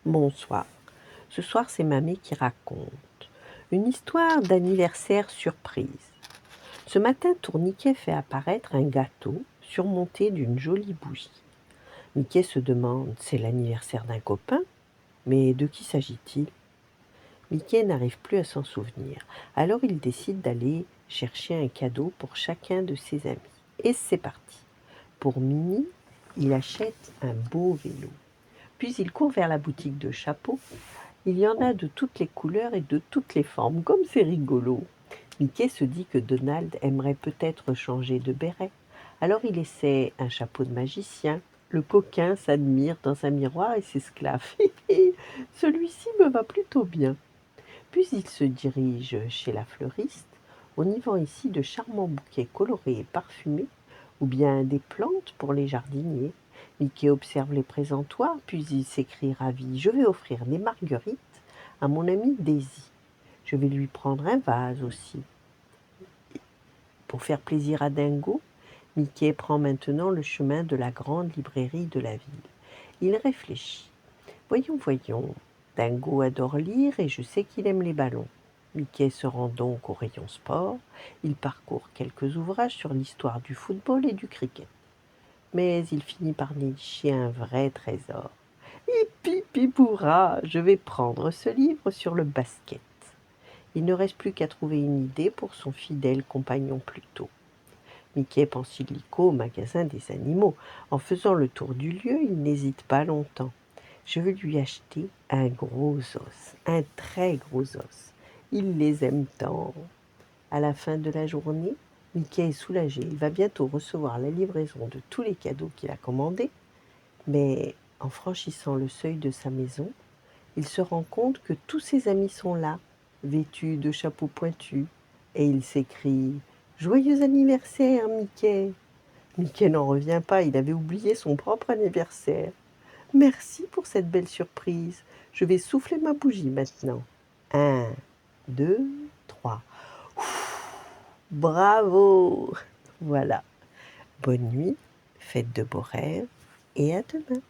Bonsoir. Ce soir, c'est Mamie qui raconte. Une histoire d'anniversaire surprise. Ce matin, Tourniquet fait apparaître un gâteau surmonté d'une jolie bougie. Mickey se demande, c'est l'anniversaire d'un copain? Mais de qui s'agit-il? Mickey n'arrive plus à s'en souvenir. Alors il décide d'aller chercher un cadeau pour chacun de ses amis. Et c'est parti. Pour Minnie, il achète un beau vélo. Puis il court vers la boutique de chapeaux. Il y en a de toutes les couleurs et de toutes les formes, comme c'est rigolo. Mickey se dit que Donald aimerait peut-être changer de béret. Alors il essaie un chapeau de magicien. Le coquin s'admire dans un miroir et s'esclaffe. Celui-ci me va plutôt bien. Puis il se dirige chez la fleuriste. On y vend ici de charmants bouquets colorés et parfumés, ou bien des plantes pour les jardiniers. Mickey observe les présentoirs, puis il s'écrie ravi. Je vais offrir des marguerites à mon amie Daisy. Je vais lui prendre un vase aussi. Pour faire plaisir à Dingo, Mickey prend maintenant le chemin de la grande librairie de la ville. Il réfléchit. Voyons. Dingo adore lire et je sais qu'il aime les ballons. Mickey se rend donc au rayon sport. Il parcourt quelques ouvrages sur l'histoire du football et du cricket. Mais il finit par nicher un vrai trésor. Hippie-pipoura, je vais prendre ce livre sur le basket. Il ne reste plus qu'à trouver une idée pour son fidèle compagnon Pluto. Mickey pense illico au magasin des animaux. En faisant le tour du lieu, il n'hésite pas longtemps. Je veux lui acheter un gros os, un très gros os. Il les aime tant. À la fin de la journée, Mickey est soulagé. Il va bientôt recevoir la livraison de tous les cadeaux qu'il a commandés. Mais en franchissant le seuil de sa maison, il se rend compte que tous ses amis sont là, vêtus de chapeaux pointus, et il s'écrie « Joyeux anniversaire, Mickey !» Mickey n'en revient pas, il avait oublié son propre anniversaire. « Merci pour cette belle surprise. Je vais souffler ma bougie maintenant. 1, 2, 3. Bravo !» Voilà. Bonne nuit, faites de beaux rêves et à demain.